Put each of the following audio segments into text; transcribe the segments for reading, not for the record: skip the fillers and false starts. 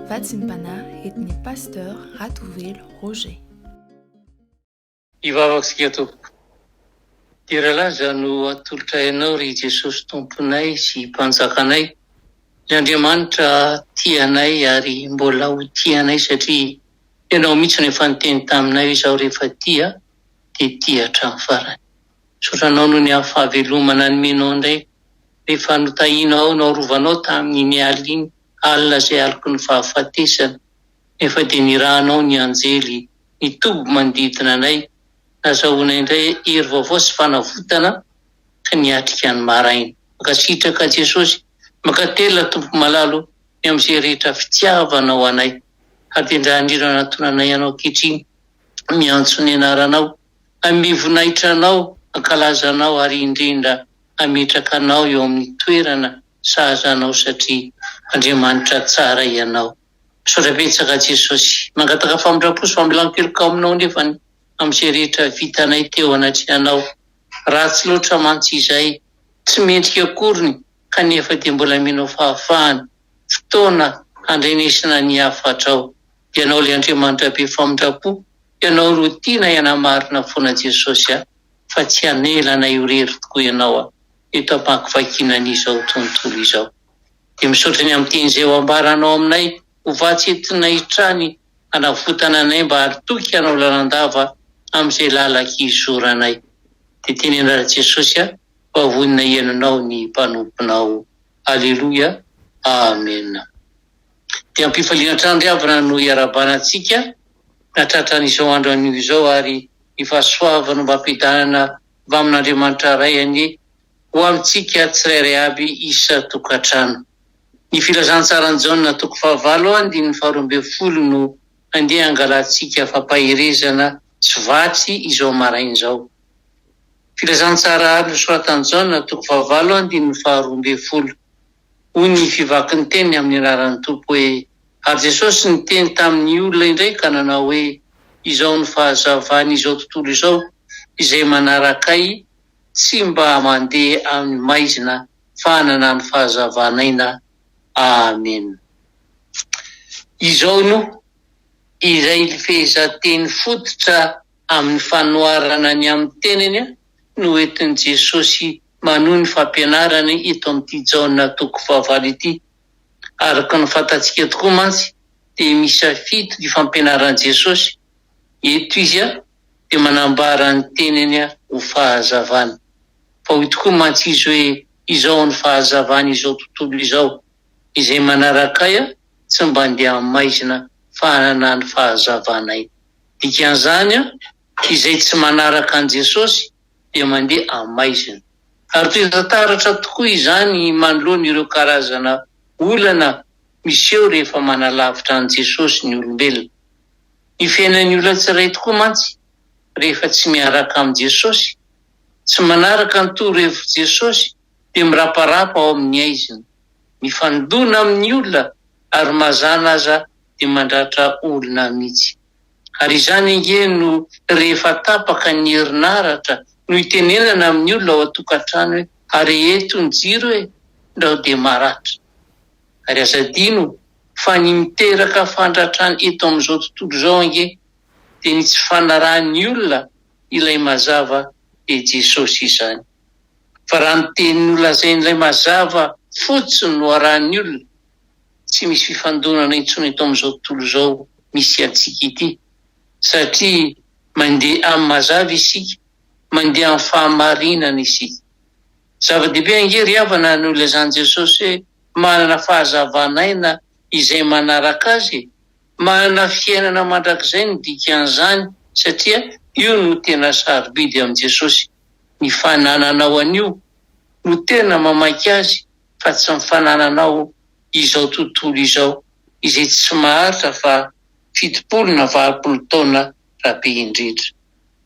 Vatsim-panahy etny pasteur Ratovelo Roger. Ivavaka sika tompoko. Dia rahalahy no atolotra ianao ry Jesosy tomponay sy mpanjakanay. Ny Andriamanitra tianay ary mbola ho tianay satria ianao mihitsy rehefa niteny taminay izaho rehefa tia dia tia hatramin'ny farany. Sotranao no ny hafahavelomana nomenao indray rehefa notahinao rovanao tamin'ny alina izay aliko ny fahafatesana. Nefa dia nirahanao ny anjely nitobo manodidina anay. Nazahoana indray hery vaovao sy fanavotana ka niatrika ny maraina. Mankasitraka Jesosy, mankatelina tompo malalo ny amin'izay rehetra fitiavanao anay. Ary dia indray indrindra natonanay ianao ankehitriny miantso ny anaranao, amivonaitra anao, ankalazanao ary indrindra ametraka anao eo amin'ny toerana sahazanao satria Andriamanitra tsara ianao. Sotrapetsaka Jesosy, mangataka famindrapo sy famelan-keloka aminao nefany amin'izay rehetra vitanay teo anatrehanao. Ratsy loatra mantsy izay, tsy mendrika akoriny kanefa dia mbola menao fahafahana, fotoana handrenesana ny hafatrao. Ianao ilay Andriamanitra be famindrapo, ianao ro tiana ianamarina foana Jesosy fa tsy hanelana irery tokoa ianao eto ampakivakiana an'izao tontolo izao. Dia misaotra ny amin'ny teny izay ho ambaranao aminay, ho vatsy entinay trany hanavotana anay mba haritoky ianao lalandava amin'izay lalaka izoranay. Dia teny anara Jesosy vavonina iananao ny mpanomponao. Aleloia. Amen. Dia ampifaliana trandriavana no iarabanantsika natratra n'izao andro anio izao ary ny fahasoavana mba ampidanana mba amin'Andriamanitra ray any ho amintsika tsirairay aby isa tokantrano. Ny filazantsarany Jaona toko 7:12 no andeha angalantsika fampahirezana sy vatsy izao maraina izao. Filazantsara nosoratany Jaona toko 7:12. Hoy ny fivaky ny teny amin'ny anaran'ny Tompo hoe: ary Jesosy niteny tamin'ny olona indray ka nanao hoe, izao ny fahazavany izao tontolo izao izay manarakay, tsy mba mandeha amin'ny maizina fa hanana ny fahazavanaina. Amen. Izao no izay fehezanteny fototra amin'ny fanoharana ny amin'ny teneny no entin'i Jesosy manohy ny fampianarany eto amin'ity Jaona toko 7 ity. Araka ny fantatsika tokoa mantsy dia misafidy ny fampianaran'i Jesosy. Eto izy dia manambara ny teneny ho fahazavana. Fa hoy tokoa mantsy izy hoe izao ny fahazavana izao tontolo izao izay manarakay, tsy mba handeha amin'ny maizina fa hanana ny fahazavanay. Dikan'izany izay tsy manaraka an Jesosy dia mandeha amin'ny maizina. Ary toezataratra tokoa izany manoloana ireo karazana olana miseho rehefa manalavitra an Jesosy ny olombelona. Ny fiainan'ny olona tsirairay tokoa mantsy rehefa tsy miaraka amin'ny Jesosy, tsy manaraka ny torohevitry Jesosy dia miraparapa ao amin'ny aizina. Mifandona amin'ny olona ary mazana aza dia mandratra olona mihitsy. Ary izany ange no rehefa tapaka ny herinaratra no itenenana amin'ny olona ao an-tokantrano hoe ary eto ny jiro ndao dia maratra. Ary azadino fa ny miteraka fandratrany eto amin'izao tontolo izao ange dia ny tsy fanarahan'ny olona ilay mazava dia Jesosy izany. Fa raha ny tenin'ny olona izay ilay mazava fotsiny no arahan'ny olona, tsy misy fifandonana intsony eto amin'izao tontolo izao misy antsika ity. Satria mandeha amin'ny mazava isika, mandeha amin'ny fahamarinana isika. Zava-dehibe angery havana no ilazany Jesosy hoe manana fahazavanaina izay manaraka azy, manana fiainana mandrakizay ny dikan'izany satria io no tena sarobidy amin'i Jesosy. Ny fanananao an'io no tena mamaky azy fa tsy mifanananao izao tontolo izao izay tsy maharitra fa 70 na 80 taona rabe indrindra.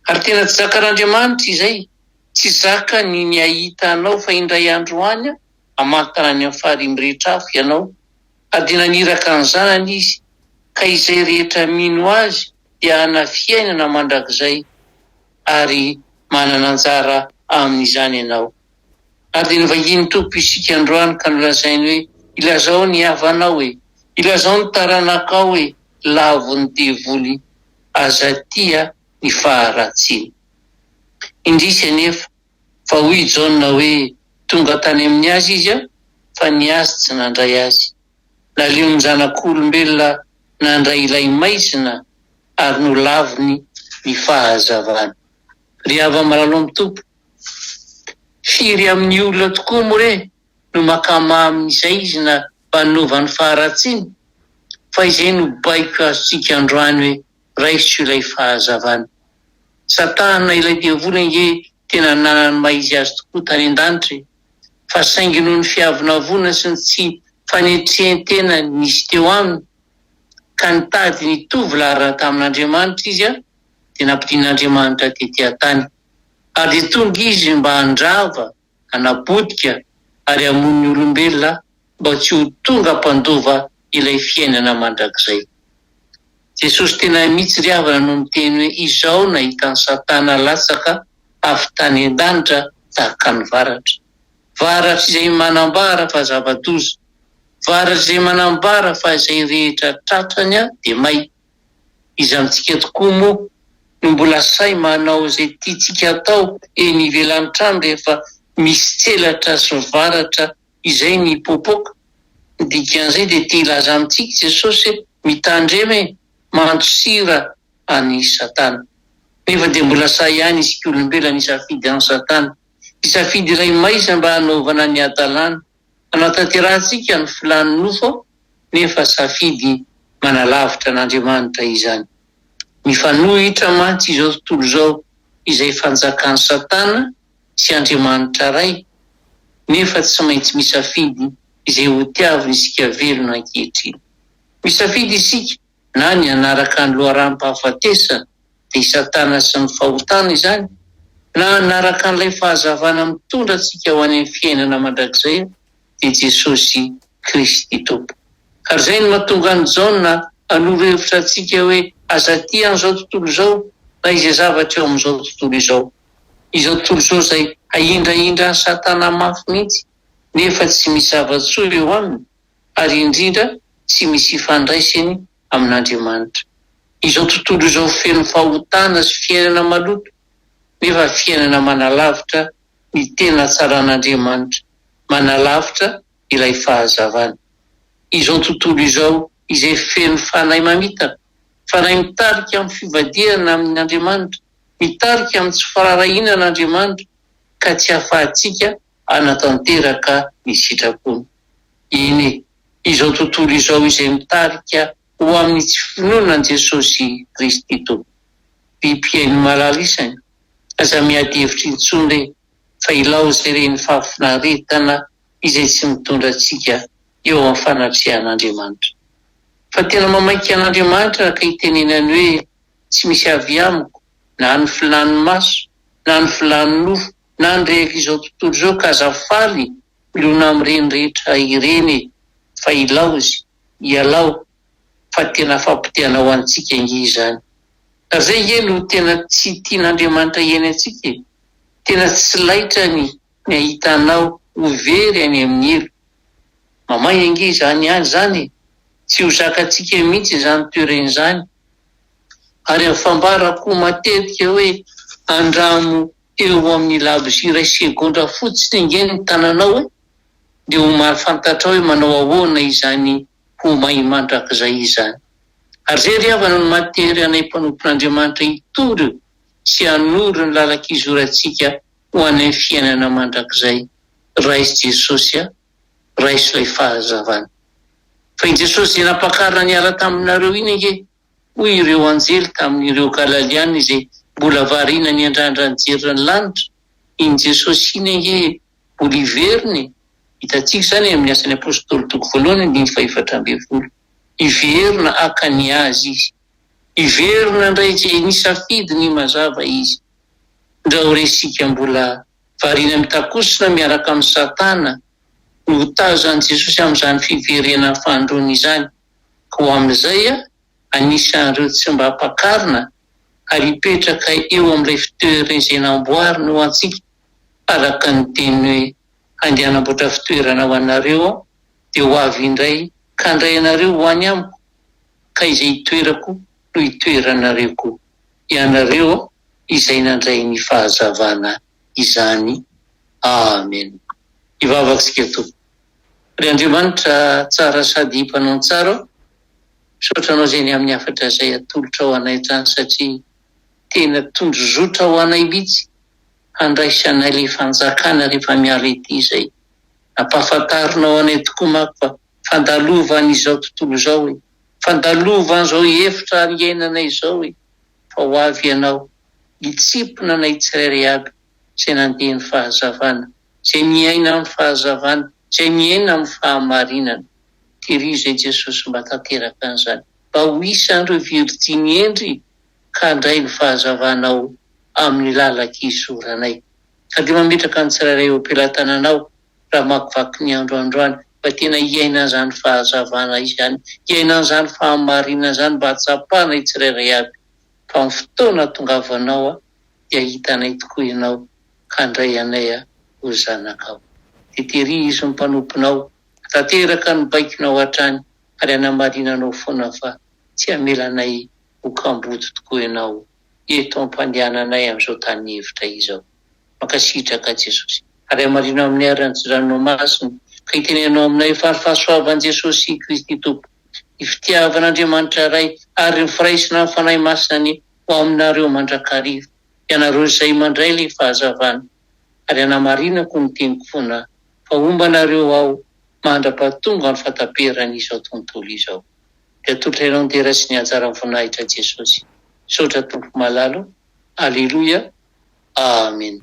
Ary tena tsy zakan'Andriamanitra izay, tsy zakany ny ahita anao fa indray andro any hamantana ny amin'ny faharimbry rehetra afo ianao. Ary dia naniraka ny zanany izy ka izay rehetra mino azy dia hana fiainana mandrakizay ary manana anjara amin'izany ianao. Ary dia nivanginy Tompo isika androany ka nolazainy hoe ilazao ny havanao hoe ilazao ny taranaka hoe lavon'ny devoly azatia ny faharatsiana. Indrisy anefa fa hoy Jaona hoe tonga tany amin'ny azy izy fa ny azy tsy nandray azy. Naleo ny zanak'olombelona nandray ilay maizina ary no lavony ny fahazavana. Ry hava malalo amin'ny tompo, firy amin'ny olona tokoa more no makama amin'izay izy na mpanova ny faharatsiana, fa izay no baiko azontsika androany hoe raiso ilay fahazavana. Satana ilay devoly nge tena nanany maizy azy tokoa tany an-danitra, fa saingy noho ny fiavonavona sy ny tsy fanetrehen-tena nisy teo aminy ka nitady nitovy larina tamin'Andriamanitra izy dia nampidin'Andriamanitra tetỳ tany. Ary tonga izy mba handrava, hanapotika ary hamono ny olombelona mba tsy ho tonga mpandova ilay fiainana mandrakizay. Jesosy tena mihitsy ry havana no miteny hoe izao nahita ny Satana latsaka avy tany an-danitra tahaka ny varatra. Varatra izay manambara fa zava-doza, varatra izay manambara fa izay rehetra tratrany dia may. Izy amintsika tokoa moa no mbola say manao izay tiantsika atao eny ivelan'ny trano rehefa misy tselatra sy varatra izay mipopoka. Dikan'izay dia tia ilaza amintsika Jesosy mitandremy mandrosira any Satana. Nefa dia mbola say ihany isika olombelona nisafidy any Satana. Isafidy iray maizina mba hanaovana ny adalàna, hanatanterantsika ny filan'ny nofo, nefa safidy manalavitra n'Andriamanitra izany. Mifanohitra mantsy izao tontolo izao izay fanjakan'ny Satana sy Andriamanitra ray, nefa tsy maintsy misafidy izay ho tiaviny isika velona ankehitriny. Misafidy isika na ny anaraka ny loharam-pahafatesana dia Satana sy ny fahotana izany, na anaraka n'ilay fahazavana mitondra antsika ho any amin'ny fiainana mandrakizay dia Jesosy Kristy Tompo. Ary izay no mahatonga ny Jaona hanoro-hevitra antsika hoe azatia an'izao tontolo izao na izay zavatra eo amin'izao tontolo izao. Izao tontolo izao izay haindrahindra ny Satana mafy mihitsy, nefa tsy misy zava-tsoa eo aminy ary indrindra tsy misy ifandraisany amin'Andriamanitra. Izao tontolo izao feno fahotana sy fiainana maloto, nefa fiainana manalavitra ny tena tsaran'Andriamanitra, manalavitra ilay fahazavana. Izao tontolo izao izay feno fanahy mamitana, fanahy mitarika amin'ny fivadihana amin'Andriamanitra, mitarika amin'ny tsy firarahiana n'Andriamanitra ka tsy ahafahantsika hanatanteraka ny sitrapony. Iny izao tontolo izao izay mitarika ho amin'ny tsy finoana Jesosy Kristy Tompo. Bibikely malala isany, aza miady hevitra intsony fa ilao izay reny fahafinaretana izay tsy mitondra antsika eo amin'ny fanatrehan'Andriamanitra. Fa tena mamaika an'Andriamanitra ka hitenenany hoe tsy misy avy amiko na ny filan'ny maso na ny filan'ny nofo na ny rehefa izao tontolo izao ka azafaly milona amin'ireny rehetra ireny, fa ilao izy, ialao, fa tena fampitehana ho antsika inge izany. Ary izay nge no tena tsy tian'Andriamanitra ieny antsika, tena tsy laitra ny ahitanao ho very any amin'ny elo. Mamay ange izany ihany zany, tsy ho zakantsika mihitsy izany toeran'izany. Ary afambarako matetika hoe andramo eo amin'ny labozy iray segondra fotsiny nge ny tananao dia ho mahafantatra hoe manao ahoana izany ho may mandrakizay izany. Ary zay ry havana no matery anay mpanompon'Andriamanitra hitory sy hanoro ny lalak'izorantsika ho any amin'ny fiainana mandrakizay. Raisy Jesosy raiso ilay fahazavana. Fa i Jesosy nampakarina niala taminareo iny nge, hoy ireo anjely tamin'ireo Galaliana izay mbola variana ny andrandra nijerina ny lanitra, iny Jesosy iny nge mbola iveriny. Hitantsika izany amin'ny asan'ny apôstôly toko voalohany 9:4. Iverina aka ny azy izy, iverina indray izay nisafidy ny mazava izy. Ndra ho resika mbola variana mitakosina miaraka amin'ny Satana no tazan'i Jesosy amin'izany fiverena fandroana izany, ka ho amin'izay anisan'ireo tsy mba hampakarina ary hipetraka eo amin'ilay fitoerana izay namboarina ho antsika, araka ny teny hoe andeha hanamboatra fitoerana ho anareo dia ho avy indray ka handray anareo ho any amiko, ka izay hitoerako no hitoeranareo koa. Ianareo izay nandray ny fahazavana izany. Amen. Ivavaksika tompoko. Ry Andriamanitra tsara sady mpanao tsara, misaotra anao izay ny amin'ny hafatra izay atolotra ho anay hatrany, satria tena tondrozotra ho anay mihitsy handraisanay ilay fanjakana rehefa miala ety izay. Nampahafantarinao anay tokoa manko fa fandalovan'izao tontolo izao hoe, fandalovan'izao hevitra iainana izao hoe, fa ho avy ianao hitsipona anay tsirairay aby izay nandeha ny fahazavana, izay miaina amin'ny fahazavana, izay miaina amin'ny fahamarinana. Tehirizay Jesosy mba tanteraka an'izany, mba ho isan'ireo virjiny endry ka handray ny fahazavanao amin'ny lalak'izoranay. Ka dia mametraka ny tsirairay eo am-pelatananao raha makivaky ny androandroany, mba tena hiaina an'izany fahazavana izany, hiaina an'izany fahamarinana izany, mba hatsapanay tsirairay aby. Fa amin'ny fotoana tongavanao dia hitanay tokoa ianao ka handray anay ho zanakao. Teterizy ny mpanomponao, tanteraka ny baikinao hatrany, ary hanamarinanao foana fa tsy hamelanay ho kamboto tokoa ianao eto ampandehananay amin'izao tany hevitra izao. Mankasitraka Jesosy. Ary hamarinao amin'ny aran'ny Ranonao masina, ka hitenenao aminay fa ny fahasoavan'i Jesosy Kristy Tompo, ny fitiavan'Andriamanitra iray, ary ny firaisana ny fanahy masina ho aminareo mandrakariva, ianareo izay mandray ilay fahazavana, ary hanamarinako ny teniko foana fa ombanareo ao mandra-pahatonga ny fataperan'izao tontolo izao. Dia atolotra ianao ny tera sy ny anjara voninahitra Jesosy. Saotra Tompo malalo. Aleloia. Amen.